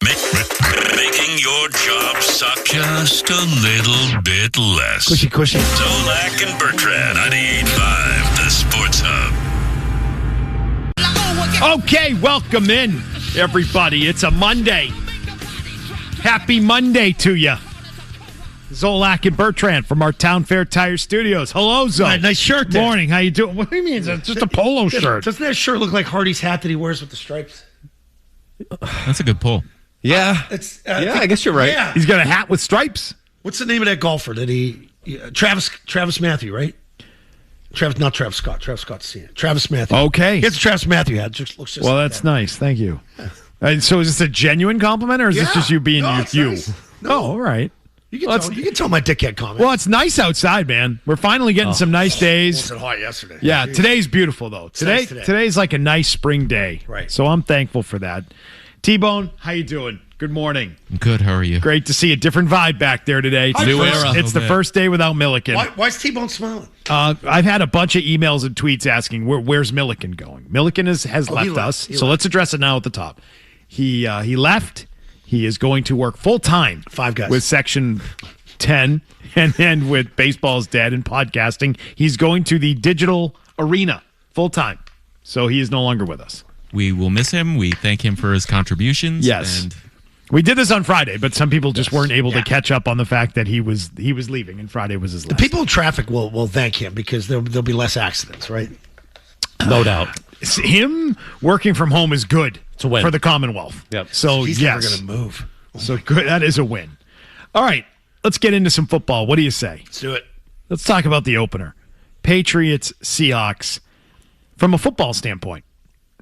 Making your job suck just a little bit less. Cushy. Zolak and Bertrand, 98.5, the Sports Hub. Okay, welcome in, everybody. It's a Monday. Happy Monday to you. Zolak and Bertrand from our Town Fair Tire Studios. Hello, Zol. Nice shirt there. Morning. How you doing? What do you mean? It's just a polo shirt. Doesn't that shirt look like Hardy's hat that he wears with the stripes? That's a good pull. Yeah. I guess you're right. Yeah. He's got a hat with stripes. What's the name of that golfer that Travis Matthew, right? Not Travis Scott. Travis Scott's seen it. Travis Matthew. Okay. He has a Travis Matthew hat. Just looks just Well, like that's that. nice. Thank you. So is this a genuine compliment, or is this just you being it's you? nice. No. Oh, all right. You can tell my dickhead comment. Well, it's nice outside, man. We're finally getting some nice days. It wasn't hot yesterday. Yeah, today's beautiful, though. Nice today. Today's like a nice spring day. Right. So I'm thankful for that. T-Bone, how you doing? Good morning. Good, how are you? Great to see a different vibe back there today. New era. It's the first day without Milliken. Why is T-Bone smiling? I've had a bunch of emails and tweets asking, where's Milliken going? Milliken has left us, so let's address it now at the top. He left. He is going to work full-time. Five Guys. With Section 10 and then with Baseball's Dead and podcasting. He's going to the digital arena full-time, so he is no longer with us. We will miss him. We thank him for his contributions. Yes. And we did this on Friday, but some people just weren't able to catch up on the fact that he was leaving, and Friday was his last. The people in traffic will thank him because there'll be less accidents, right? No doubt. Him working from home is good It's a win. for the Commonwealth. Yep. So He's never going to move. So good. That is a win. All right, let's get into some football. What do you say? Let's do it. Let's talk about the opener. Patriots, Seahawks. From a football standpoint,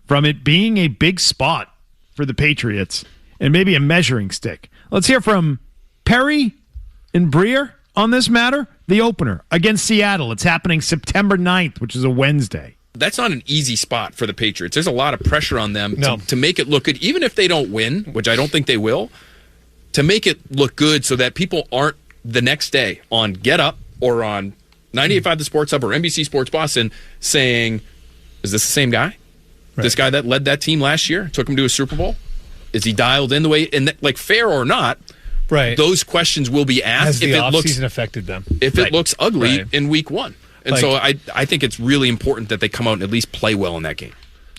from it being a big spot for the Patriots and maybe a measuring stick. Let's hear from Perry and Breer on this matter. The opener against Seattle. It's happening September 9th, which is a Wednesday. That's not an easy spot for the Patriots. There's a lot of pressure on them to make it look good, even if they don't win, which I don't think they will, to make it look good so that people aren't the next day on Get Up or on 98.5 The Sports Hub or NBC Sports Boston saying, is this the same guy? Right. This guy that led that team last year, took him to a Super Bowl? Is he dialed in the way, and like fair or not, right? Those questions will be asked. Has the if it looks offseason affected them? If it looks ugly in week one. And so I think it's really important that they come out and at least play well in that game.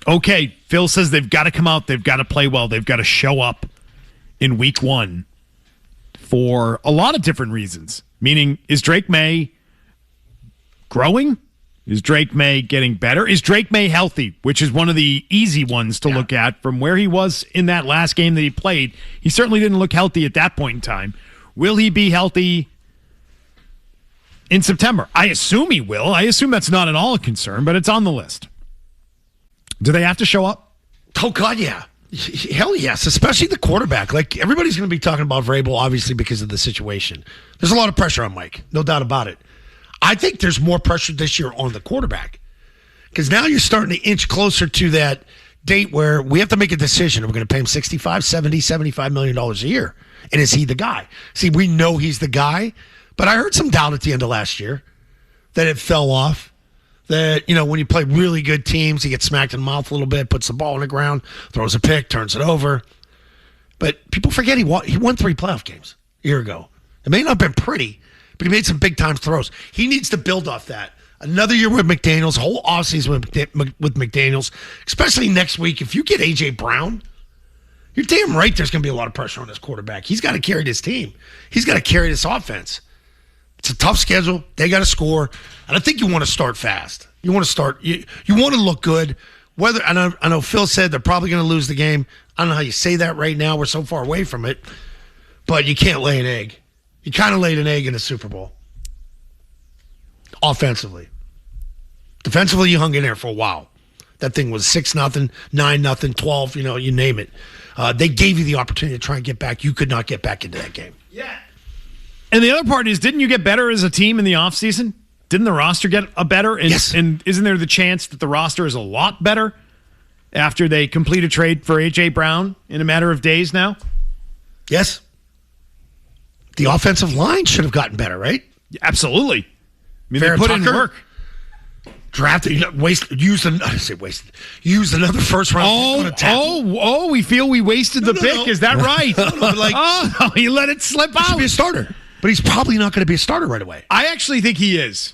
Okay, Phil says they've got to come out, they've got to play well, they've got to show up in week one for a lot of different reasons. Meaning, is Drake May growing? Is Drake May getting better? Is Drake May healthy, which is one of the easy ones to look at from where he was in that last game that he played? He certainly didn't look healthy at that point in time. Will he be healthy in September? I assume he will. I assume that's not at all a concern, but it's on the list. Do they have to show up? Oh, God, yeah. Hell yes, especially the quarterback. Like, everybody's going to be talking about Vrabel, obviously, because of the situation. There's a lot of pressure on Mike, no doubt about it. I think there's more pressure this year on the quarterback because now you're starting to inch closer to that date where we have to make a decision. Are we going to pay him $65, $70, $75 million a year? And is he the guy? See, we know he's the guy, but I heard some doubt at the end of last year that it fell off. That, you know, when you play really good teams, he gets smacked in the mouth a little bit, puts the ball on the ground, throws a pick, turns it over. But people forget he won 3 playoff games a year ago. It may not have been pretty, but he made some big-time throws. He needs to build off that. Another year with McDaniels, whole offseason with McDaniels, especially next week. If you get A.J. Brown, you're damn right there's going to be a lot of pressure on this quarterback. He's got to carry this team. He's got to carry this offense. It's a tough schedule. They got to score. And I think you want to start fast. You want to start. You want to look good. Whether I know Phil said they're probably going to lose the game. I don't know how you say that right now. We're so far away from it. But you can't lay an egg. You kind of laid an egg in the Super Bowl. Offensively. Defensively, you hung in there for a while. That thing was 6-0, 9-0, 12, you name it. They gave you the opportunity to try and get back. You could not get back into that game. Yeah. And the other part is, didn't you get better as a team in the offseason? Didn't the roster get a better? And, yes. And isn't there the chance that the roster is a lot better after they complete a trade for A.J. Brown in a matter of days now? Yes. The offensive line should have gotten better, right? Absolutely. I mean, Vera they put in Tucker? work. Drafted, used another first round. We feel we wasted the pick. Is that right? He let it slip out. He should be a starter, but he's probably not going to be a starter right away. I actually think he is.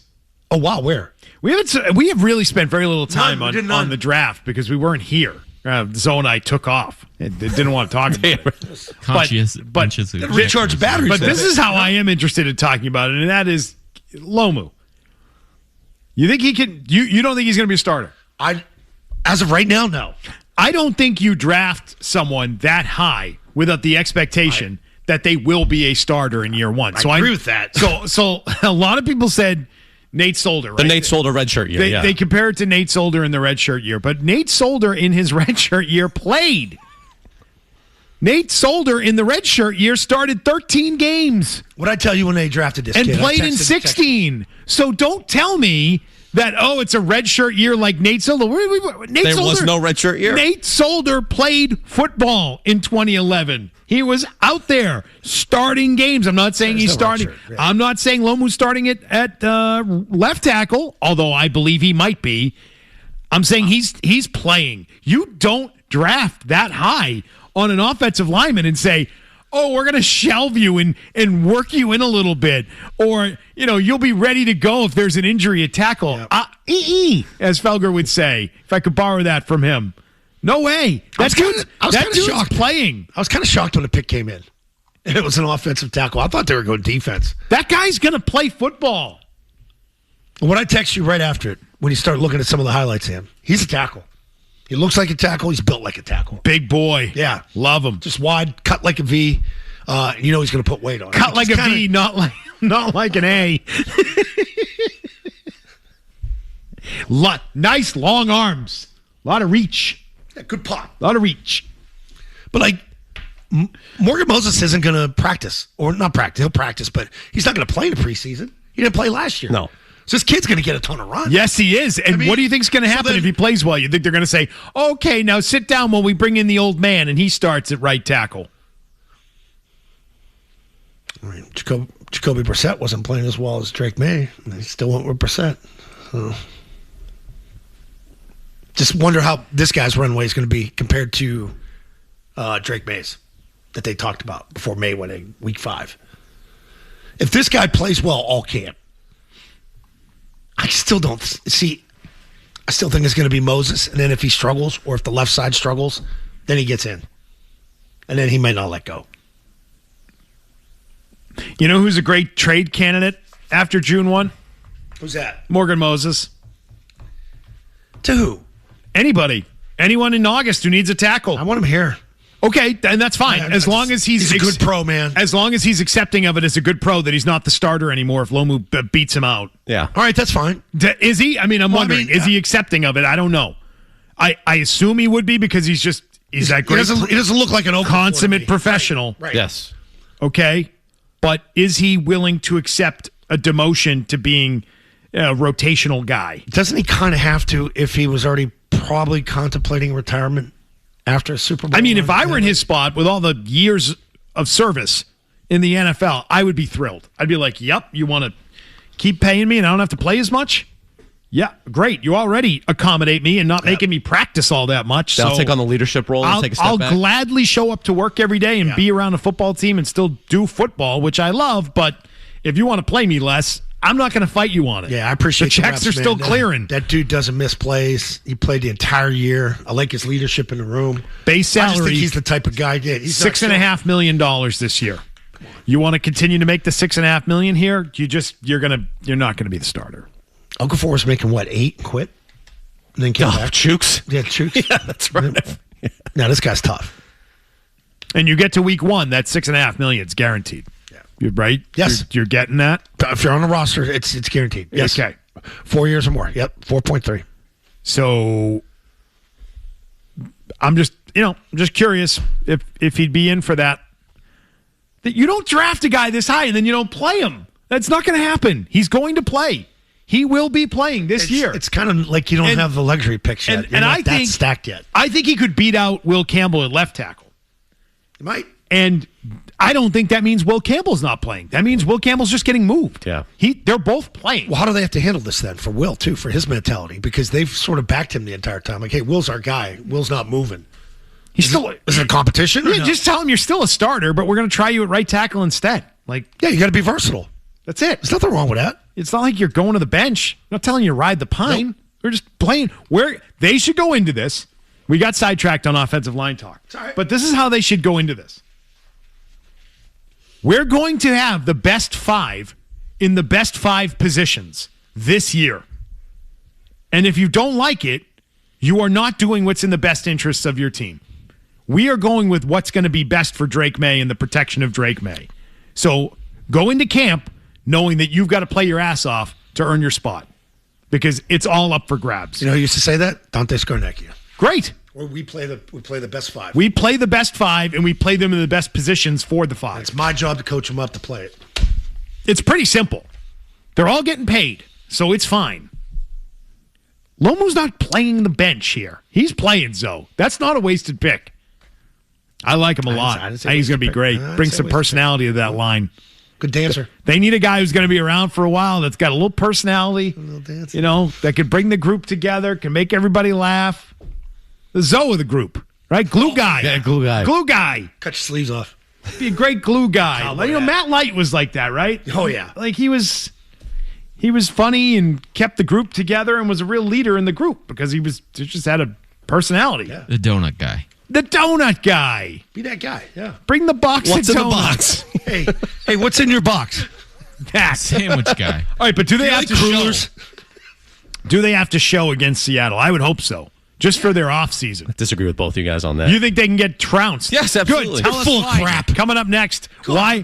Oh wow, where? We have really spent very little time on the draft because we weren't here. Zoe and I took off. It didn't want to talk about it. But recharge batteries. But this is how I am interested in talking about it, and that is Lomu. You think he can? You don't think he's going to be a starter? As of right now, no. I don't think you draft someone that high without the expectation that they will be a starter in year one. I agree with that. So a lot of people said Nate Solder, right? The Nate Solder redshirt year. They compare it to Nate Solder in the redshirt year, but Nate Solder in his redshirt year played. Nate Solder in the redshirt year started 13 games. What'd I tell you when they drafted this and kid? Played in 16. So don't tell me that, it's a redshirt year like Nate Solder. There was no redshirt year. Nate Solder played football in 2011. He was out there starting games. I'm not saying he's starting. I'm not saying Lomu's starting it at left tackle, although I believe he might be. I'm saying he's playing. You don't draft that high on an offensive lineman and say, we're going to shelve you and work you in a little bit. Or, you'll be ready to go if there's an injury at tackle. Yep. As Felger would say, if I could borrow that from him. No way. That dude's shocked playing. I was kind of shocked when the pick came in. And it was an offensive tackle. I thought they were going defense. That guy's going to play football. When I text you right after it, when you start looking at some of the highlights of him, he's a tackle. He looks like a tackle. He's built like a tackle. Big boy. Yeah. Love him. Just wide, cut like a V. He's going to put weight on it. Cut like a V, not like an A. Nice long arms. A lot of reach. Yeah, good pop. A lot of reach. But Morgan Moses isn't going to practice. Or not practice. He'll practice, but he's not going to play in the preseason. He didn't play last year. No. So this kid's going to get a ton of runs. Yes, he is. And what do you think is going to happen if he plays well? You think they're going to say, okay, now sit down while we bring in the old man, and he starts at right tackle? I mean, Jacoby Brissett wasn't playing as well as Drake May, and they still went with Brissett. So just wonder how this guy's runway is going to be compared to Drake May's that they talked about before May went in week 5. If this guy plays well all camp, I still don't see. I still think it's going to be Moses, and then if he struggles or if the left side struggles, then he gets in, and then he might not let go. You know who's a great trade candidate after June 1? Who's that? Morgan Moses. To who? Anybody. Anyone in August who needs a tackle. I want him here. Okay, and that's fine. As long as he's a good pro, man. As long as he's accepting of it as a good pro, that he's not the starter anymore if Lomu beats him out. Yeah. All right, that's fine. Is he? I mean, I'm wondering, is he accepting of it? I don't know. I assume he would be because he's that great. He doesn't look like an consummate professional. Right. Yes. Okay, but is he willing to accept a demotion to being a rotational guy? Doesn't he kind of have to if he was already probably contemplating retirement after a Super Bowl? I mean, if I were in his spot with all the years of service in the NFL, I would be thrilled. I'd be like, yep, you want to keep paying me and I don't have to play as much? Yeah, great. You already accommodate me and not making me practice all that much. I'll take on the leadership role and take a step back. I'll gladly show up to work every day and be around a football team and still do football, which I love. But if you want to play me less, I'm not going to fight you on it. Yeah, I appreciate the checks are still clearing. That dude doesn't miss plays. He played the entire year. I like his leadership in the room. Base salary. I just think he's the type of guy. He's $6.5 million this year. You want to continue to make the $6.5 million here? You're not going to be the starter. Okafor was making what, 8 and quit? And then came back. Chooks. Yeah, Chooks. Yeah, that's right. Now this guy's tough. And you get to week 1, that $6.5 million is guaranteed. Yeah. You're right? Yes. You're getting that? If you're on the roster, it's guaranteed. Yes. Okay. 4 years or more. Yep. 4.3. So I'm just curious if he'd be in for that. That you don't draft a guy this high and then you don't play him. That's not going to happen. He's going to play. He will be playing this year. It's kind of like you don't have the luxury picks yet. And I think stacked yet. I think he could beat out Will Campbell at left tackle. He might. And I don't think that means Will Campbell's not playing. That means Will Campbell's just getting moved. Yeah. They're both playing. Well, how do they have to handle this then for Will, too, for his mentality? Because they've sort of backed him the entire time. Like, hey, Will's our guy. Will's not moving. Is it a competition? Yeah, just tell him you're still a starter, but we're going to try you at right tackle instead. Like, yeah, you got to be versatile. That's it. There's nothing wrong with that. It's not like you're going to the bench. I'm not telling you to ride the pine. Nope. We're just playing. They should go into this. We got sidetracked on offensive line talk. Right. But this is how they should go into this. We're going to have the best 5 in the best 5 positions this year. And if you don't like it, you are not doing what's in the best interests of your team. We are going with what's going to be best for Drake May and the protection of Drake May. So go into camp knowing that you've got to play your ass off to earn your spot because it's all up for grabs. You know who used to say that? Dante Scarnecchia. Great. We play the best 5. We play the best 5, and we play them in the best positions for the 5. It's my job to coach them up to play it. It's pretty simple. They're all getting paid, so it's fine. Lomu's not playing the bench here. He's playing, Zoe. That's not a wasted pick. I like him a lot. I think he's going to be great. Bring some personality to that line. Good dancer. They need a guy who's going to be around for a while that's got a little personality, that could bring the group together, can make everybody laugh. The Zoe of the group, right? Glue guy. Yeah, glue guy. Glue guy. Cut your sleeves off. Be a great glue guy. Matt Light was like that, right? Oh, yeah. Like he was funny and kept the group together and was a real leader in the group because he just had a personality. Yeah. The donut guy. The donut guy. Be that guy, yeah. Bring the box What's of in the donuts. box? Hey, what's in your box? That. Sandwich guy. All right, but do they have to Crullers? show? Do they have to show against Seattle? I would hope so. Just for their offseason. Disagree with both you guys on that. You think they can get trounced? Yes, absolutely. Good. Tell They're us full of why. crap. Coming up next, why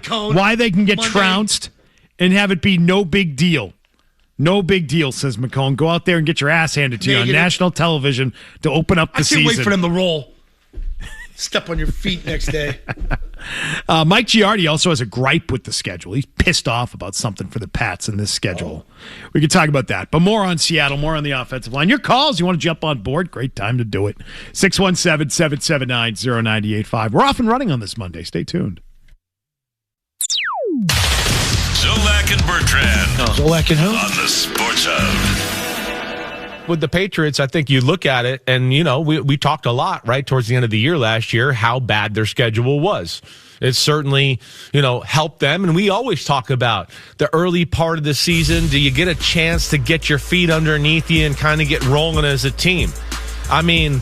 they can get Monday. trounced and have it be no big deal. No big deal, says McKone. Go out there and get your ass handed to you on national television to open up the season. I can't wait for them to roll. Step on your feet next day. Mike Giardi also has a gripe with the schedule. He's pissed off about something for the Pats in this schedule. We can talk about that. But more on Seattle, more on the offensive line. Your calls, you want to jump on board? Great time to do it. 617-779-0985. We're off and running on this Monday. Stay tuned. Zolak and Bertrand. Zolak and who? On the Sports Hub. With the Patriots, I think you look at it, and, we talked a lot, right, towards the end of the year last year, how bad their schedule was. It certainly, helped them. And we always talk about the early part of the season. Do you get a chance to get your feet underneath you and kind of get rolling as a team? I mean,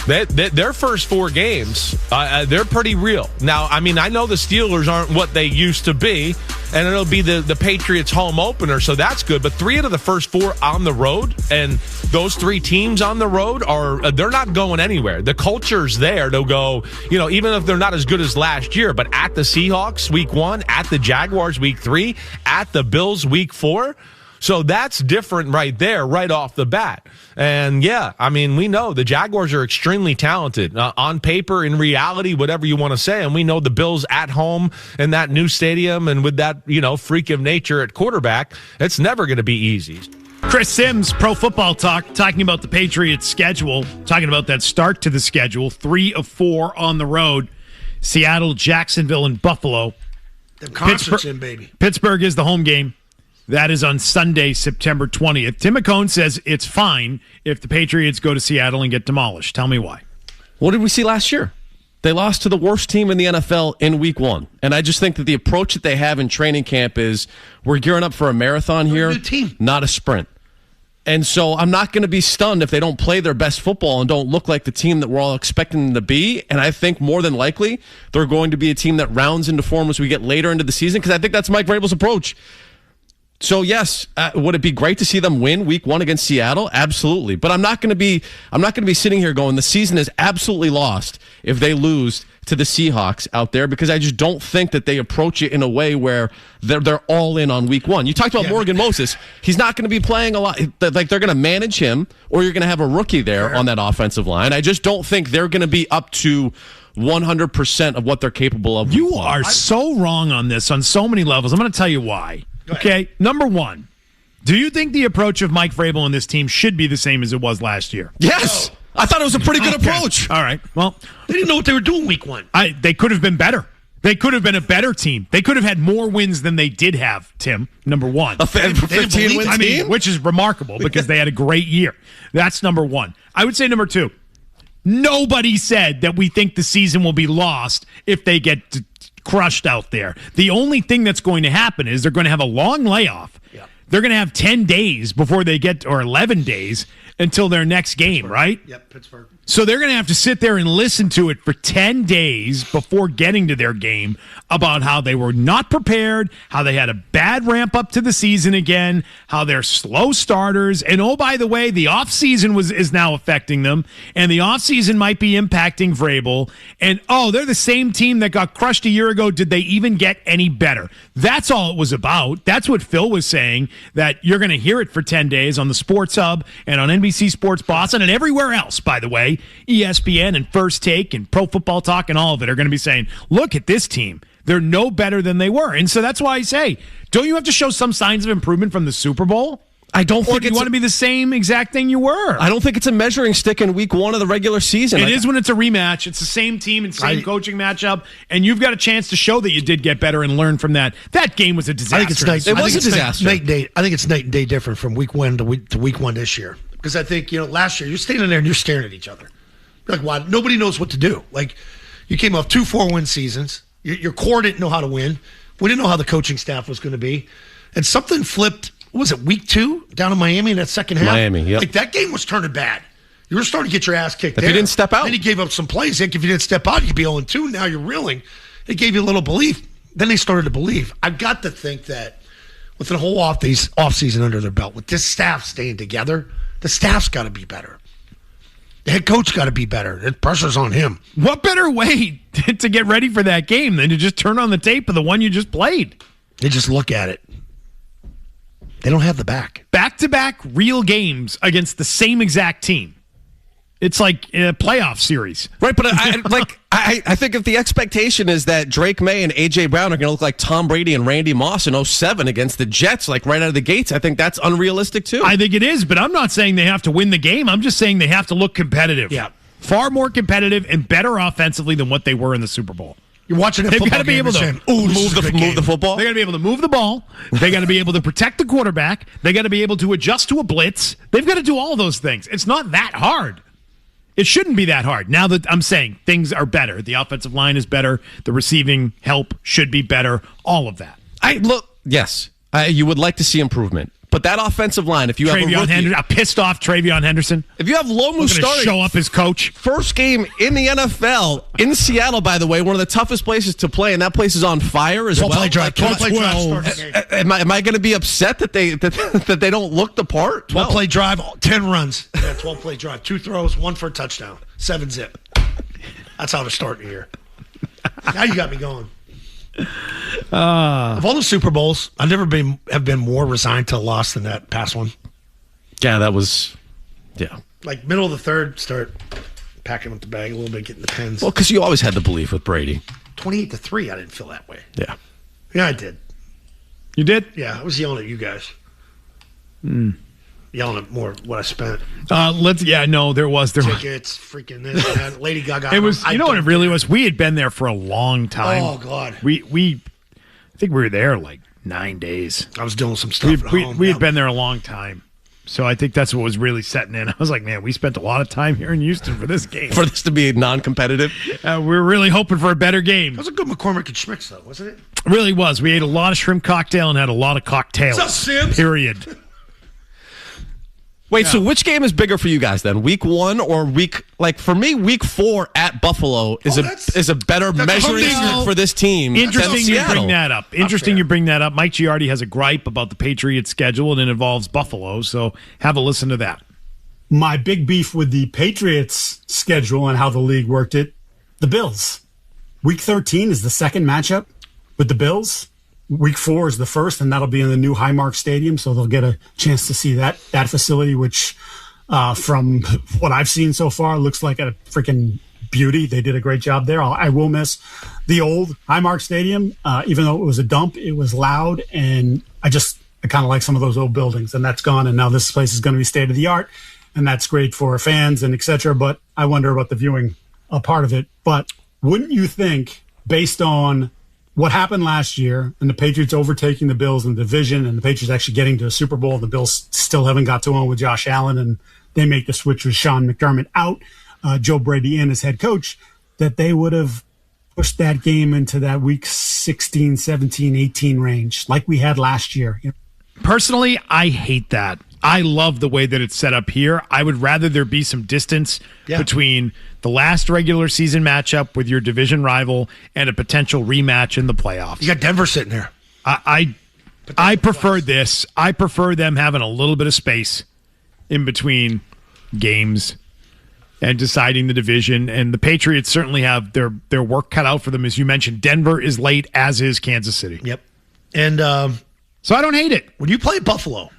their first 4 games, they're pretty real. Now, I know the Steelers aren't what they used to be, and it'll be the Patriots home opener, so that's good. But 3 out of the first 4 on the road, and those 3 teams on the road they're not going anywhere. The culture's there to go, even if they're not as good as last year, but at the Seahawks week 1, at the Jaguars week 3, at the Bills week 4. So that's different right there, right off the bat. And we know the Jaguars are extremely talented on paper, in reality, whatever you want to say. And we know the Bills at home in that new stadium and with that, freak of nature at quarterback, it's never going to be easy. Chris Sims, Pro Football Talk, talking about the Patriots schedule, talking about that start to the schedule, 3 of 4 on the road, Seattle, Jacksonville, and Buffalo. Them concerts in, baby. Pittsburgh is the home game. That is on Sunday, September 20th. Tim McKone says it's fine if the Patriots go to Seattle and get demolished. Tell me why. What did we see last year? They lost to the worst team in the NFL in week 1. And I just think that the approach that they have in training camp is we're gearing up for a marathon here, not a sprint. And so I'm not going to be stunned if they don't play their best football and don't look like the team that we're all expecting them to be. And I think more than likely they're going to be a team that rounds into form as we get later into the season, because I think that's Mike Vrabel's approach. So yes, would it be great to see them win week 1 against Seattle? Absolutely. But I'm not going to be sitting here going the season is absolutely lost if they lose to the Seahawks out there, because I just don't think that they approach it in a way where they're all in on week 1. You talked about Morgan Moses. He's not going to be playing a lot. Like, they're going to manage him, or you're going to have a rookie there on that offensive line. I just don't think they're going to be up to 100% of what they're capable of. You are so wrong on this on so many levels. I'm going to tell you why. Okay, number 1, do you think the approach of Mike Vrabel and this team should be the same as it was last year? Yes. I thought it was a pretty good approach. All right. Well, they didn't know what they were doing week 1. They could have been better. They could have been a better team. They could have had more wins than they did have, Tim, number one. A 15-win team? Which is remarkable because they had a great year. That's number one. I would say number two, nobody said that we think the season will be lost if they get crushed out there. The only thing that's going to happen is they're going to have a long layoff. Yeah. They're going to have 10 days before they get, or 11 days until their next game, Pittsburgh. right? Yep, Pittsburgh. So they're going to have to sit there and listen to it for 10 days before getting to their game about how they were not prepared, how they had a bad ramp up to the season again, how they're slow starters. And oh, by the way, the offseason is now affecting them, and the offseason might be impacting Vrabel. And oh, they're the same team that got crushed a year ago. Did they even get any better? That's all it was about. That's what Phil was saying, that you're going to hear it for 10 days on the Sports Hub and on NBC Sports Boston and everywhere else, by the way. ESPN and First Take and Pro Football Talk and all of it are going to be saying, look at this team. They're no better than they were. And so that's why I say, don't you have to show some signs of improvement from the Super Bowl? I don't think you want to be the same exact thing you were. I don't think it's a measuring stick in week one of the regular season. It is when it's a rematch. It's the same team and same coaching matchup, and you've got a chance to show that you did get better and learn from that. That game was a disaster. I think it's night. It was a disaster. Night and day. I think it's night and day different from week one to week one this year. Because I think, last year you're standing there and you're staring at each other. You're like, why? Nobody knows what to do. Like, you came off 2 4-win seasons. Your core didn't know how to win. We didn't know how the coaching staff was going to be. And something flipped. What was it, week 2 down in Miami in that second half? Miami, yep. Like, that game was turning bad. You were starting to get your ass kicked if there. you didn't step out. Then he gave up some plays. Like, if you didn't step out, you'd be 0-2. Now you're reeling. It gave you a little belief. Then they started to believe. I've got to think that with the whole offseason under their belt, with this staff staying together, the staff's got to be better. The head coach got to be better. The pressure's on him. What better way to get ready for that game than to just turn on the tape of the one you just played? They just look at it. They don't have the back. Back-to-back real games against the same exact team. It's like a playoff series. Right, but I think if the expectation is that Drake May and A.J. Brown are going to look like Tom Brady and Randy Moss in 2007 against the Jets, like right out of the gates, I think that's unrealistic too. I think it is, but I'm not saying they have to win the game. I'm just saying they have to look competitive. Yeah. Far more competitive and better offensively than what they were in the Super Bowl. You're watching a They've football got to be game able to and saying, move the football. They got to be able to move the ball. They got to be able to protect the quarterback. They got to be able to adjust to a blitz. They've got to do all those things. It's not that hard. It shouldn't be that hard. Now that I'm saying things are better, the offensive line is better, the receiving help should be better, all of that. Yes, you would like to see improvement. But that offensive line, if you have a pissed off Travion Henderson, if you have Lomu starting, show up as coach. First game in the NFL in Seattle, by the way, one of the toughest places to play, and that place is on fire as well. 12-play drive. 12-play drive. Am I going to be upset that they don't look the part? 12-play drive, 10 runs. Yeah, 12-play drive, 2 throws, 1 for a touchdown, 7-zip. That's how they're starting here. Now you got me going. Of all the Super Bowls, I've never have been more resigned to a loss than that past one. Yeah, that was, yeah. Like middle of the third, start packing up the bag a little bit, getting the pins. Well, because you always had the belief with Brady. 28-3, I didn't feel that way. Yeah. Yeah, I did. You did? Yeah, I was yelling at you guys. Yelling at more what I spent. There was tickets, freaking this, that. Lady Gaga. It was. You know what it really was? We had been there for a long time. Oh God. I think we were there like 9 days. I was doing some stuff at home. We had been there a long time. So I think that's what was really setting in. I was like, man, we spent a lot of time here in Houston for this game. For this to be non-competitive? We were really hoping for a better game. That was a good McCormick and Schmicks, though, wasn't it? It really was. We ate a lot of shrimp cocktail and had a lot of cocktails. What's up, Sims? Period. Wait, so which game is bigger for you guys then? Week 1 or for me, week 4 at Buffalo is a better measuring stick for this team. Interesting you bring that up. You bring that up. Mike Giardi has a gripe about the Patriots schedule and it involves Buffalo, so have a listen to that. My big beef with the Patriots schedule and how the league worked it, the Bills. Week 13 is the second matchup with the Bills. Week 4 is the first, and that'll be in the new Highmark Stadium, so they'll get a chance to see that facility, which from what I've seen so far looks like a freaking beauty. They did a great job there. I will miss the old Highmark Stadium. Even though it was a dump, it was loud, and I kind of like some of those old buildings, and that's gone, and now this place is going to be state-of-the-art, and that's great for fans and et cetera, but I wonder about the viewing part of it. But wouldn't you think based on what happened last year and the Patriots overtaking the Bills in the division and the Patriots actually getting to a Super Bowl. The Bills still haven't got to one with Josh Allen, and they make the switch with Sean McDermott out, Joe Brady in as head coach, that they would have pushed that game into that week 16, 17, 18 range like we had last year. Personally, I hate that. I love the way that it's set up here. I would rather there be some distance between the last regular season matchup with your division rival and a potential rematch in the playoffs. You got Denver sitting there. I prefer this. I prefer them having a little bit of space in between games and deciding the division. And the Patriots certainly have their work cut out for them. As you mentioned, Denver is late, as is Kansas City. Yep. And so I don't hate it. When you play Buffalo,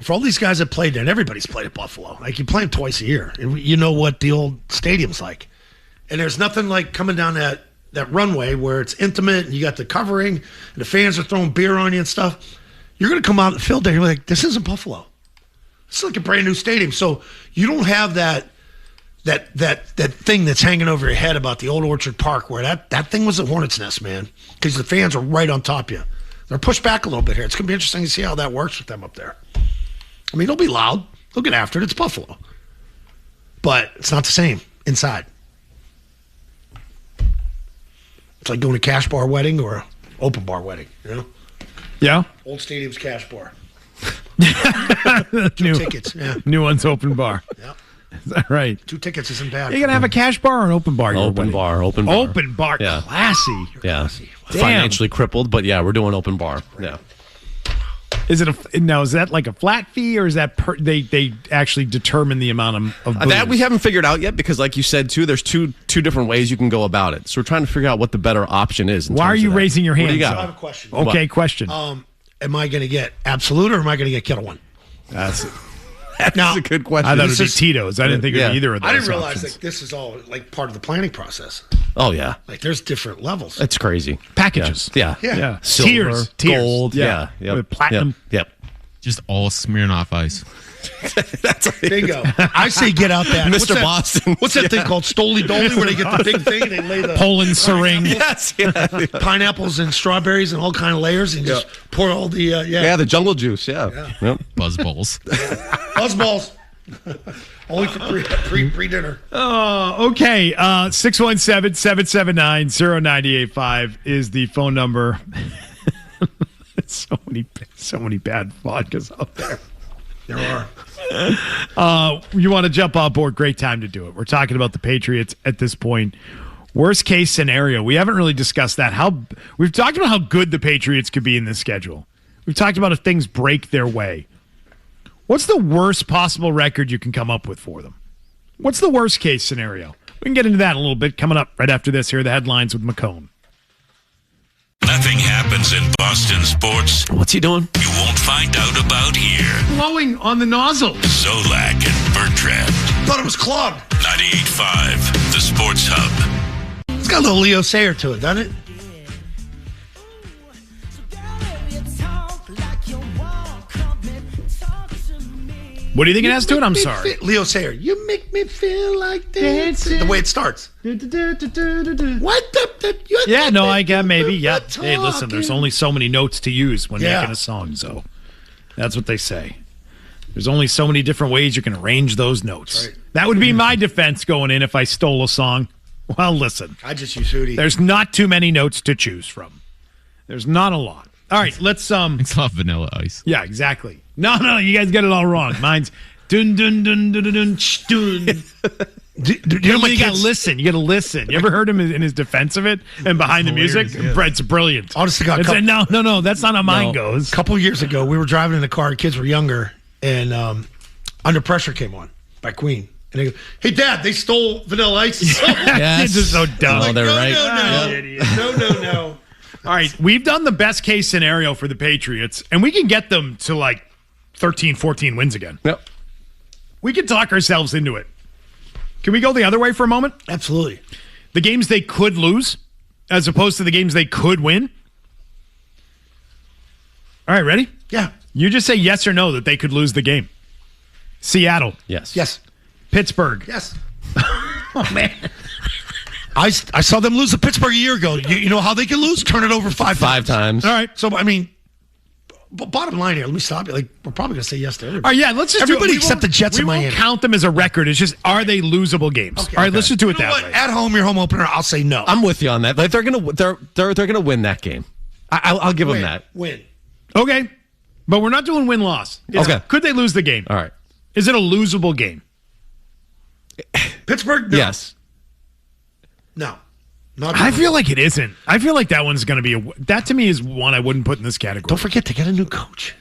for all these guys that played there, and everybody's played at Buffalo, like you play them twice a year, and you know what the old stadium's like. And there's nothing like coming down that runway where it's intimate and you got the covering and the fans are throwing beer on you and stuff. You're going to come out in the field there and you're like, this isn't Buffalo. It's like a brand new stadium. So you don't have that thing that's hanging over your head about the old Orchard Park where that thing was a hornet's nest, man, because the fans are right on top of you. They're pushed back a little bit here. It's going to be interesting to see how that works with them up there. I mean, they'll be loud. They'll get after it. It's Buffalo. But it's not the same inside. It's like going to a cash bar wedding or an open bar wedding, you know? Yeah. Old Stadium's cash bar. New tickets, yeah. New one's open bar. Yeah. Is that right? 2 tickets isn't bad. Are you going to have a cash bar or an open bar? Open bar. Open bar. Yeah. Classy. Yeah. Damn. Financially crippled, but yeah, we're doing open bar. Yeah. Is that like a flat fee, or is that they actually determine the amount of booze? That we haven't figured out yet because, like you said, too, there's two different ways you can go about it. So we're trying to figure out what the better option is. Why are you raising your hand? What do you got? I have a question. Okay, question. Am I going to get Absolute or am I going to get Kettle One? That's Now, a good question. I thought it would be Tito's. I didn't think of either of those. I didn't realize options. that this is all like part of the planning process. Oh yeah, Like there's different levels. it's crazy. Packages. Yeah. Yeah. Silver, Tiers. gold. Yeah. Yeah. With platinum. Yep. Just all Smirnoff Ice. Bingo. I say get out that. Mr. Boston. What's that thing called? Stoli Doli, where they get the big thing and they lay the Poland syringe. Yes. Yeah. pineapples and strawberries and all kind of layers and just pour all the The jungle juice. Yeah. Yep. Buzz balls. buzzballs. Only for pre-dinner. Oh, okay. 617-779-0985 is the phone number. so many bad vodkas out there. There are. You want to jump on board? Great time to do it. We're talking about the Patriots at this point. Worst case scenario. We haven't really discussed that. We've talked about how good the Patriots could be in this schedule. We've talked about if things break their way. What's the worst possible record you can come up with for them? What's the worst case scenario? We can get into that a little bit coming up right after this. Here are the headlines with McKone. Nothing happens in Boston sports What's he doing? you won't find out about here. Blowing on the nozzle. Zolak and Bertrand. Thought it was clogged. 98.5, the Sports Hub. It's got a little Leo Sayer to it, doesn't it? What do you think it has to it? I'm sorry. Leo Sayer, you make me feel like dancing. The way it starts. What the? Yeah, no, I get maybe. Yeah. Hey, listen, there's only so many notes to use when making a song, so that's what they say. There's only so many different ways you can arrange those notes. Right. That would be my defense going in if I stole a song. Well, listen. I just use Hootie. There's not too many notes to choose from. There's not a lot. All right, let's It's not Vanilla Ice. Yeah, exactly. No, you guys got it all wrong. Mine's dun dun dun dun dun dun dun. You gotta listen. You gotta listen. You ever heard him in his defense of it and behind the music? Yeah. It's brilliant. Honestly, God, no, that's not how mine goes. A couple years ago, we were driving in the car. Kids were younger, and Under Pressure came on by Queen. And they go, "Hey, Dad, they stole Vanilla Ice." Kids are so dumb. Oh, they're right. No. All right, we've done the best case scenario for the Patriots, and we can get them to like 13, 14 wins again. Yep. We can talk ourselves into it. Can we go the other way for a moment? Absolutely. The games they could lose as opposed to the games they could win? All right, ready? Yeah. You just say yes or no that they could lose the game. Seattle. Yes. Yes. Pittsburgh. Yes. Oh, man. I saw them lose to Pittsburgh a year ago. You know how they can lose? Turn it over five times. All right. So, I mean, bottom line here, let me stop you. Like, we're probably going to say yes to everybody. All right, yeah, let's just everybody do it. Except the Jets and Miami. We won't count them as a record. It's just, are they losable games? Okay, all right, let's just do it that way. At home, your home opener, I'll say no. I'm with you on that. Like they're gonna win that game. I'll give them that. Win. Okay, but we're not doing win-loss. Okay. Could they lose the game? All right. Is it a losable game? Pittsburgh? No. Yes. No. I feel like it isn't. I feel like that one's going to be that to me is one I wouldn't put in this category. Don't forget they got a new coach.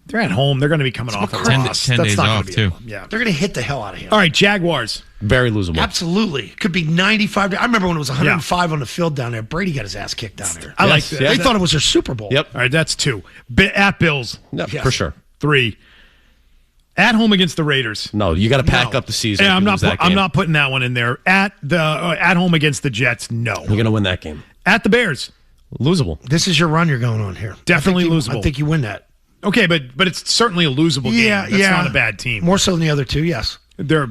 They're at home. They're going to be coming off a loss. 10 days off, too. Yeah. They're going to hit the hell out of him. All right, Jaguars. Very losable. Absolutely. Could be 95. I remember when it was 105 on the field down there. Brady got his ass kicked down there. I like that. They thought it was their Super Bowl. Yep. All right, that's 2. At Bills. No, Yes. for sure. 3. At home against the Raiders. No, you got to pack up the season. Yeah, I'm if you lose that I'm game. not putting that one in there. At home against the Jets. No. You're going to win that game. At the Bears. Losable. This is your run you're going on here. Definitely losable. I think you win that. Okay, but it's certainly a losable game. That's not a bad team. More so than the other two, yes. They're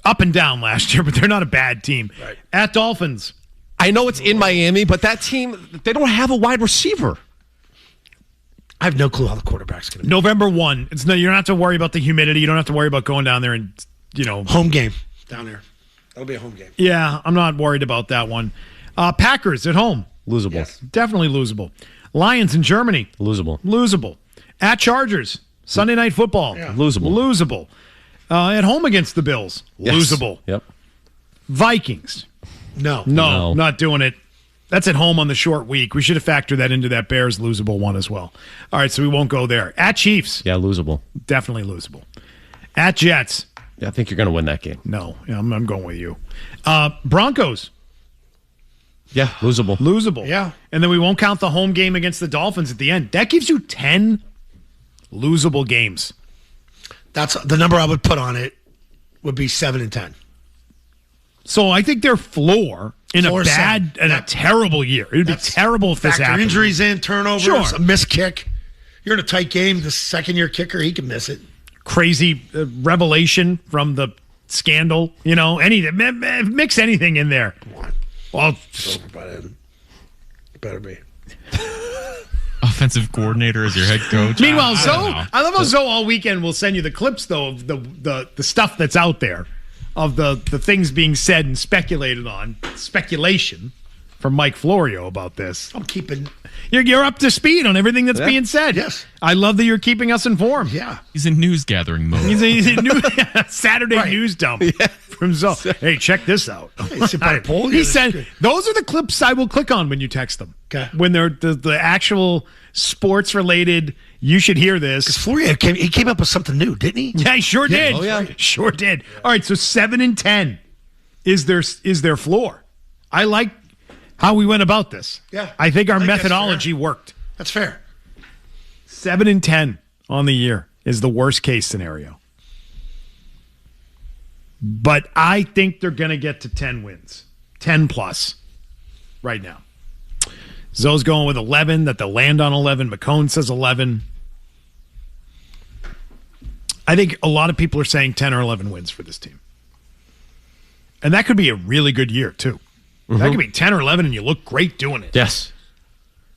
up and down last year, but they're not a bad team. Right. At Dolphins. I know it's in Miami, but that team, they don't have a wide receiver. I have no clue how the quarterback's going to be. November 1. You don't have to worry about the humidity. You don't have to worry about going down there and, Home game down there. That'll be a home game. Yeah, I'm not worried about that one. Packers at home. Losable. Yes. Definitely losable. Lions in Germany. Losable. Losable. At Chargers. Sunday Night Football. Yeah. Losable. Losable. At home against the Bills. Yes. Losable. Yep. Vikings. No. No, not doing it. That's at home on the short week. We should have factored that into that Bears losable one as well. All right, so we won't go there. At Chiefs. Yeah, losable. Definitely losable. At Jets. Yeah, I think you're going to win that game. No, yeah, I'm going with you. Broncos. Yeah, losable. Losable. Yeah. And then we won't count the home game against the Dolphins at the end. That gives you 10 losable games. That's the number I would put on it would be 7 and 10. So I think their floor in Floor a bad 7. and a terrible year. It would be terrible if this Factor happened. injuries in, turnovers, Sure. a missed kick. You're in a tight game. The second-year kicker, he can miss it. Crazy revelation from the scandal. Anything. Mix anything in there. Come on. Well, It better be. Offensive coordinator as your head coach. meanwhile, I don't know. I love how Zoe all weekend will send you the clips, though, of the stuff that's out there, of the things being said and speculated on. Speculation from Mike Florio about this. I'm keeping. You're up to speed on everything that's being said. Yes. I love that you're keeping us informed. Yeah. He's in news gathering mode. He's a new Saturday news dump from Zoe. Hey, check this out. sit by a pool, He yeah, said, those are the clips I will click on when you text them. Okay. When they're the actual sports-related, you should hear this. Florio came up with something new, didn't he? Yeah, he sure did. Oh, yeah. Sure did. All right, so 7 and 10 is their floor. I like how we went about this. Yeah. I think our I think that's methodology fair. worked. That's fair. 7 and 10 on the year is the worst case scenario. But I think they're going to get to 10 wins. 10 plus right now. Zoe's going with 11, that they'll land on 11. McKone says 11. I think a lot of people are saying 10 or 11 wins for this team. And that could be a really good year, too. That could be 10 or 11, and you look great doing it. Yes.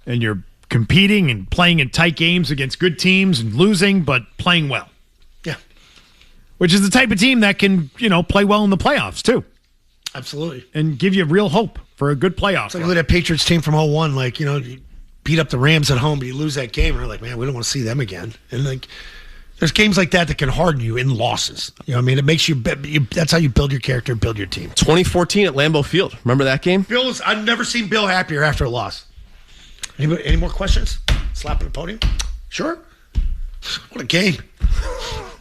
And you're competing and playing in tight games against good teams and losing, but playing well. Yeah. Which is the type of team that can, play well in the playoffs, too. Absolutely. And give you real hope for a good playoff. It's like look at that Patriots team from 01. You beat up the Rams at home, but you lose that game, and you're like, man, we don't want to see them again. And there's games like that can harden you in losses. It makes you. That's how you build your character, build your team. 2014 at Lambeau Field. Remember that game? I've never seen Bill happier after a loss. Any more questions? Slapping the podium? Sure. What a game.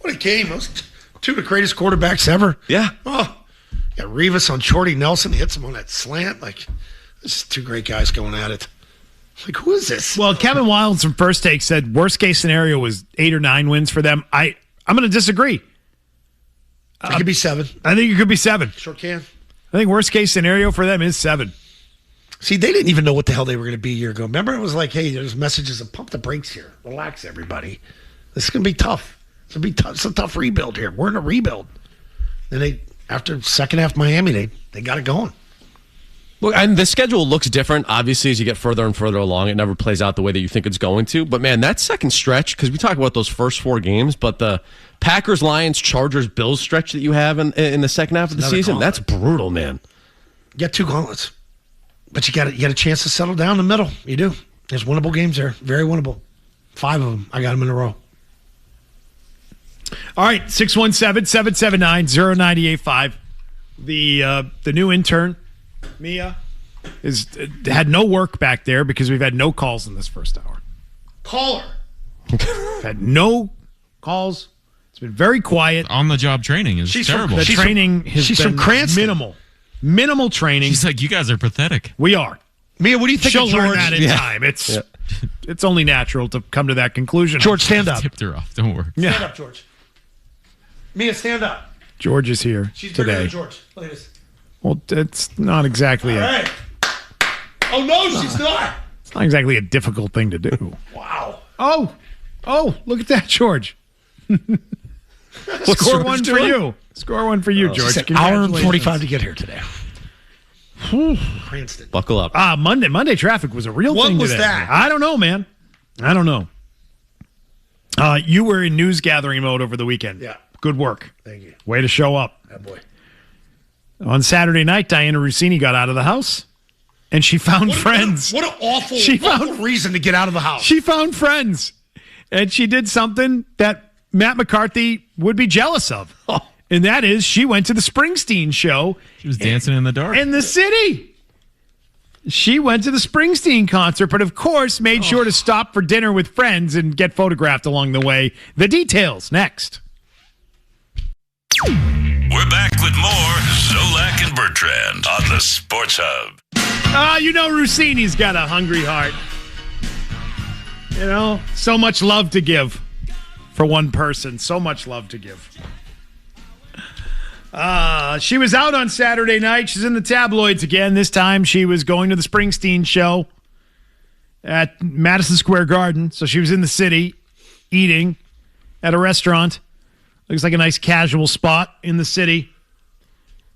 What a game. Those two of the greatest quarterbacks ever. Yeah. Oh, yeah, Revis on Shorty Nelson hits him on that slant. This is two great guys going at it. Who is this? Well, Kevin Wilds from First Take said worst case scenario was 8 or 9 wins for them. I'm going to disagree. It could be 7. I think it could be 7. Sure can. I think worst case scenario for them is 7. See, they didn't even know what the hell they were going to be a year ago. Remember, it was like, hey, there's messages of pump the brakes here. Relax, everybody. This is going to be tough. It's going to be tough. It's a tough rebuild here. We're in a rebuild. Then after second half Miami, they got it going. Look, and the schedule looks different, obviously, as you get further and further along. It never plays out the way that you think it's going to. But, man, that second stretch, because we talk about those first 4 games, but the Packers, Lions, Chargers, Bills stretch that you have in the second half of the season, gauntlet. that's brutal, man. You got 2 gauntlets. But you got a chance to settle down in the middle. You do. There's winnable games there. Very winnable. 5 of them. I got them in a row. All right, 617-779-0985. The new intern, Mia, had no work back there because we've had no calls in this first hour. Caller. Had no calls. It's been very quiet. On-the-job training is terrible. The training has been minimal. Minimal training. She's like, you guys are pathetic. We are. Mia, what do you think She'll of George? learn that in time. It's only natural to come to that conclusion. George, stand up. Tipped her off. Don't worry. Stand up, George. Mia, stand up. George is here She's bigger today. than George. Look at this. Well, it's not exactly All right. Oh, no, she's not. It's not exactly a difficult thing to do. Wow. Oh, look at that, George. Score one for you. Score one for you, George. It's an hour and 45 to get here today. Cranston. Buckle up. Monday traffic was a real What thing was today. that? I don't know, man. I don't know. You were in news gathering mode over the weekend. Yeah. Good work. Thank you. Way to show up. Oh, boy. On Saturday night, Dianna Russini got out of the house, and she found friends. What an awful reason to get out of the house. She found friends, and she did something that Matt McCarthy would be jealous of. And that is she went to the Springsteen show. She was dancing in the dark. In the city. She went to the Springsteen concert, but of course made sure to stop for dinner with friends and get photographed along the way. The details next. We're back with more Zolak and Bertrand on the Sports Hub. Russini's got a hungry heart. So much love to give for one person. So much love to give. She was out on Saturday night. She's in the tabloids again. This time she was going to the Springsteen show at Madison Square Garden. So she was in the city eating at a restaurant. Looks like a nice casual spot in the city.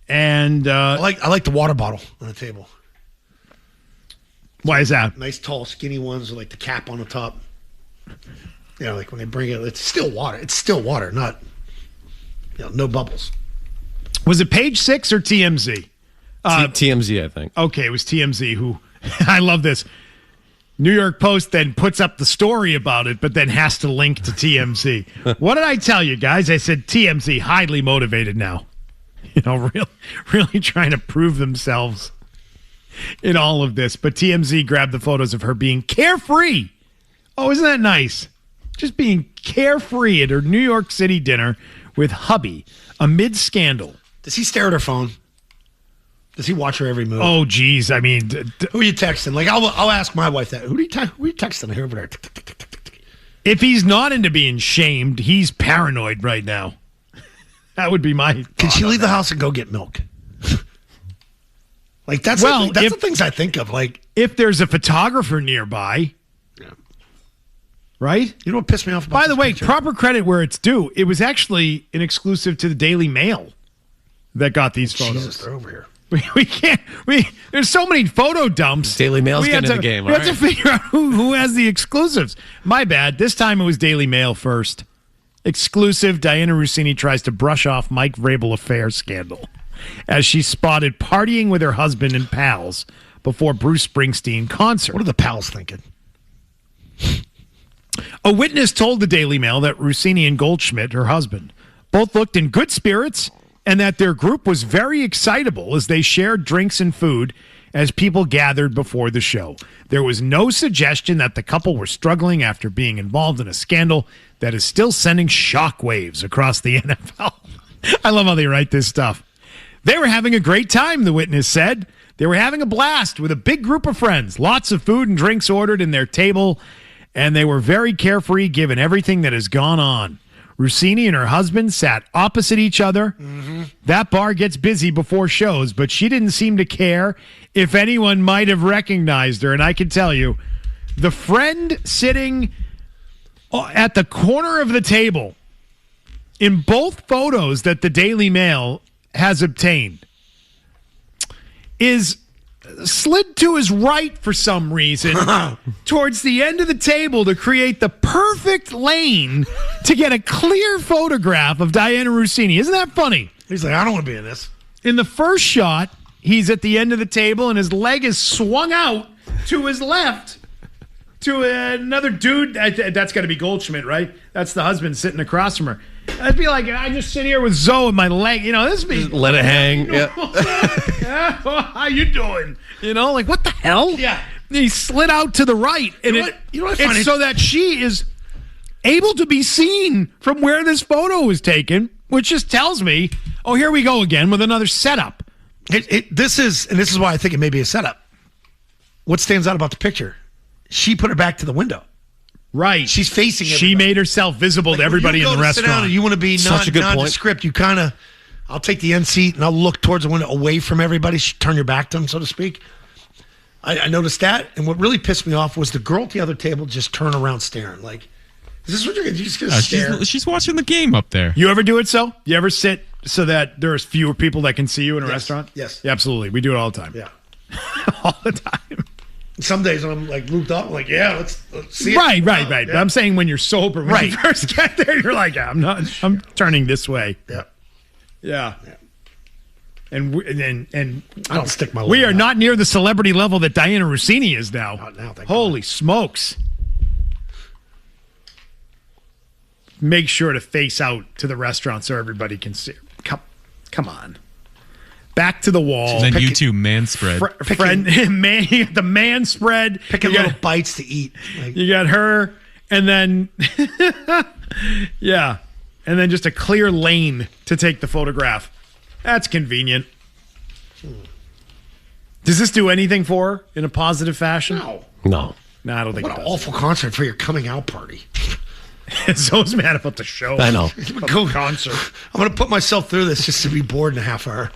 And I like the water bottle on the table. Why is that? Nice, tall, skinny ones with like the cap on the top. Like when they bring it, it's still water. It's still water, not no bubbles. Was it Page Six or TMZ? TMZ, I think. Okay, it was TMZ who, I love this. New York Post then puts up the story about it, but then has to link to TMZ. What did I tell you, guys? I said TMZ highly motivated now. Really trying to prove themselves in all of this. But TMZ grabbed the photos of her being carefree. Oh, isn't that nice? Just being carefree at her New York City dinner with hubby amid scandal. Does he stare at her phone? Does he watch her every move? Oh, geez. I mean, who are you texting? Like, I'll ask my wife that. Who are you texting over there? If he's not into being shamed, he's paranoid right now. That would be my. Can she leave the house and go get milk? Like that's the things I think of. Like if there's a photographer nearby, right? You know what pissed me off about By the way, picture? proper credit where it's due. It was actually an exclusive to the Daily Mail that got these photos. Jesus, they're over here. We can't. There's so many photo dumps. Daily Mail's getting in the game. We have to figure out who has the exclusives. My bad. This time it was Daily Mail first. Exclusive. Dianna Russini tries to brush off Mike Vrabel affair scandal as she's spotted partying with her husband and pals before Bruce Springsteen concert. What are the pals thinking? A witness told the Daily Mail that Russini and Goldschmidt, her husband, both looked in good spirits and that their group was very excitable as they shared drinks and food as people gathered before the show. There was no suggestion that the couple were struggling after being involved in a scandal that is still sending shockwaves across the NFL. I love how they write this stuff. They were having a great time, the witness said. They were having a blast with a big group of friends, lots of food and drinks ordered in their table, and they were very carefree given everything that has gone on. Russini and her husband sat opposite each other. Mm-hmm. That bar gets busy before shows, but she didn't seem to care if anyone might have recognized her. And I can tell you, the friend sitting at the corner of the table in both photos that the Daily Mail has obtained is slid to his right for some reason towards the end of the table to create the perfect lane to get a clear photograph of Dianna Russini. Isn't that funny? He's like, I don't want to be in this. In the first shot, he's at the end of the table and his leg is swung out to his left to another dude. That's got to be Goldschmidt, right? That's the husband sitting across from her. I'd be like, I just sit here with Zoe and my leg. This be let it hang. Yeah. How you doing? Like what the hell? Yeah. He slid out to the right, and it's so that she is able to be seen from where this photo was taken, which just tells me, oh, here we go again with another setup. This is why I think it may be a setup. What stands out about the picture? She put her back to the window. Right. She's facing everybody. She made herself visible to everybody in the restaurant. Sit down and you want to be nondescript. You kind of, I'll take the end seat and I'll look towards the window away from everybody. Turn your back to them, so to speak. I noticed that. And what really pissed me off was the girl at the other table just turn around staring. Like, is this what you're just going to stare? She's watching the game up there. You ever do it so? You ever sit so that there's fewer people that can see you in a restaurant? Yes. Yeah, absolutely. We do it all the time. Yeah. All the time. Some days when I'm like looped up, I'm like, yeah, let's see it. Right. Yeah. But I'm saying when you're sober, when you first get there, you're like, I'm turning this way. Yeah. And I don't stick my. We are not near the celebrity level that Dianna Russini is now. Not now, thank Holy God. smokes! Make sure to face out to the restaurant so everybody can see. Come on. Back to the wall. And then you two man spread. Man, you got the man spread. Picking little bites to eat. You got her, and then yeah, and then just a clear lane to take the photograph. That's convenient. Does this do anything for her in a positive fashion? No, I don't think what it an does. awful concert for your coming out party. Zo's mad about the show. I know. Go concert. I'm going to put myself through this just to be bored in a half hour.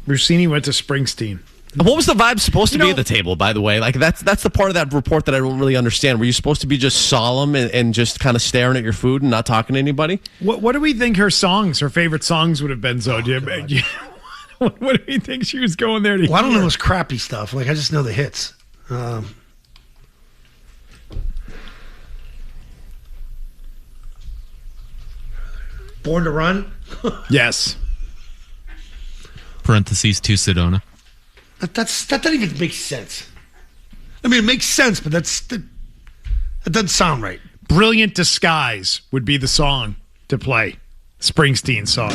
Russini went to Springsteen. What was the vibe supposed to be at the table, by the way? Like that's the part of that report that I don't really understand. Were you supposed to be just solemn and just kind of staring at your food and not talking to anybody? What do we think her favorite songs would have been, Zo? What do we think she was going there to hear? I don't know this crappy stuff. Like, I just know the hits. Born to Run? Yes. Parentheses to Sedona. That doesn't even make sense. I mean, it makes sense, but that doesn't sound right. Brilliant Disguise would be the song to play. Springsteen song.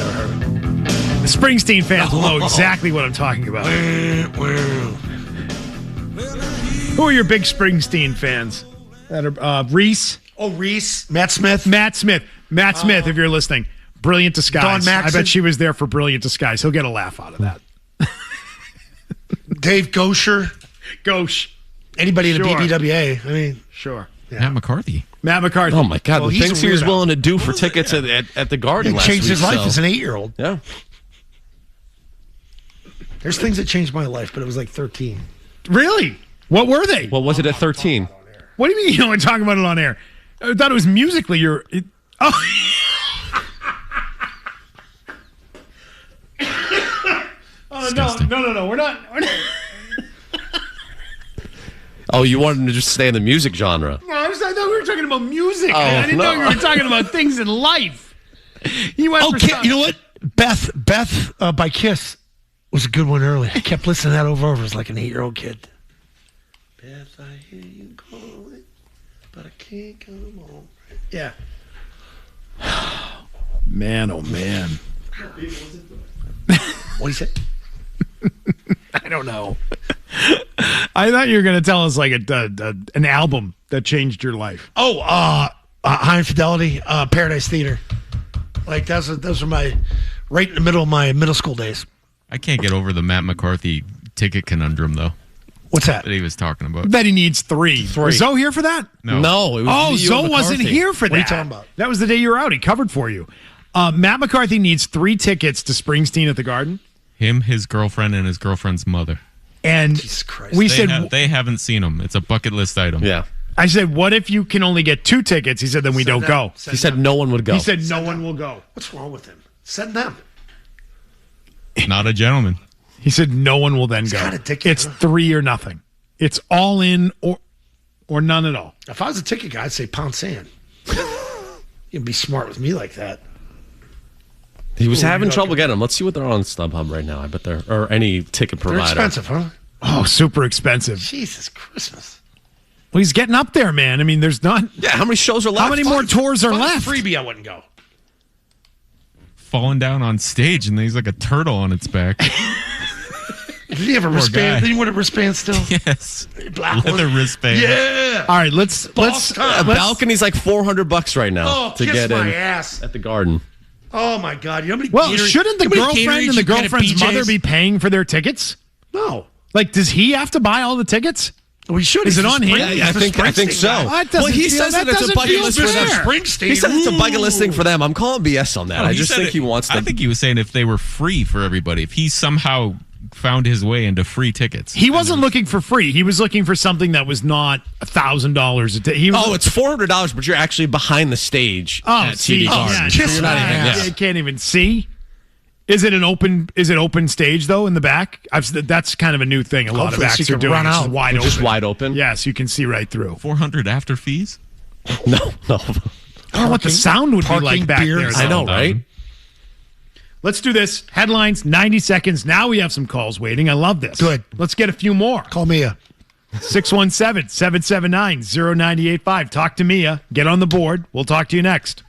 The Springsteen fans will know exactly what I'm talking about. Who are your big Springsteen fans? That are Reese. Oh, Reese. Matt Smith, if you're listening. Brilliant Disguise. Don Maxon. I bet she was there for Brilliant Disguise. He'll get a laugh out of that. Dave Gosher. Gauche. Anybody in the BBWA. I mean, sure. Yeah. Matt McCarthy. Oh, my God. Well, the he's things a he was weirdo. willing to do for tickets at the Garden it last changed week. his life as an 8-year-old. Yeah. There's things that changed my life, but it was like 13. Really? What were they? What was it at 13? What do you mean you don't talk about it on air? I thought it was musically. No. We're not. Oh, you wanted him to just stay in the music genre. No, I thought we were talking about music. Oh, I didn't know we were talking about things in life. He went for You know what? Beth by Kiss was a good one early. I kept listening to that over and over as like an 8-year-old kid. Beth, I hear you calling, but I can't come home. Yeah. Man, oh man. What do you say? I don't know. I thought you were going to tell us like an album that changed your life. Oh, High Infidelity, Paradise Theater. Like those are my right in the middle of my middle school days. I can't get over the Matt McCarthy ticket conundrum, though. What's that? That he was talking about. Bet he needs three. Was Zoe here for that? No. It was Zoe wasn't here for that. What are you talking about? That was the day you were out. He covered for you. Matt McCarthy needs 3 tickets to Springsteen at the Garden. Him, his girlfriend, and his girlfriend's mother. And Jesus Christ. we said They haven't seen him. It's a bucket list item. Yeah. I said, what if you can only get 2 tickets? He said, then we don't go. He said no one would go. He said no one will go. What's wrong with him? Send them. Not a gentleman. He said no one will then go. Kind of ticket, it's 3 or nothing. It's all in or none at all. If I was a ticket guy, I'd say pound sand. You'd be smart with me like that. He was having trouble getting them. Let's see what they're on StubHub right now. I bet they're or any ticket provider. They're expensive, huh? Oh, super expensive. Jesus Christmas. Well, he's getting up there, man. I mean, there's not. Yeah, how many shows are left? How many more tours are left? Freebie, I wouldn't go. Falling down on stage, and he's like a turtle on its back. Did he have a wristband? Did he want a wristband still? Yes. Black Leather wristband. Yeah. All right, let's. A balcony's like $400 right now to get in ass. at the Garden. Oh my God! You know well, shouldn't the girlfriend and the girlfriend's mother be paying for their tickets? No. Like, does he have to buy all the tickets? We should. Is it on him? I think so. Well, he says that it's a bucket list for them. Springsteen. He says it's a bucket list thing for them. I'm calling BS on that. No, I just think he wants to. I think he was saying if they were free for everybody, if he somehow found his way into free tickets. He wasn't looking for free. He was looking for something that was not $1,000 a ticket. It's $400, but you're actually behind the stage at TD Garden. You're not you can't even see. Is it open stage though in the back? That's kind of a new thing. A lot of acts are doing. It's wide open. Just wide open. Yes, you can see right through. 400 after fees? No. I don't know what the sound would be like back there. I know, right? Let's do this. Headlines, 90 seconds. Now we have some calls waiting. I love this. Good. Let's get a few more. Call Mia. 617-779-0985. Talk to Mia. Get on the board. We'll talk to you next.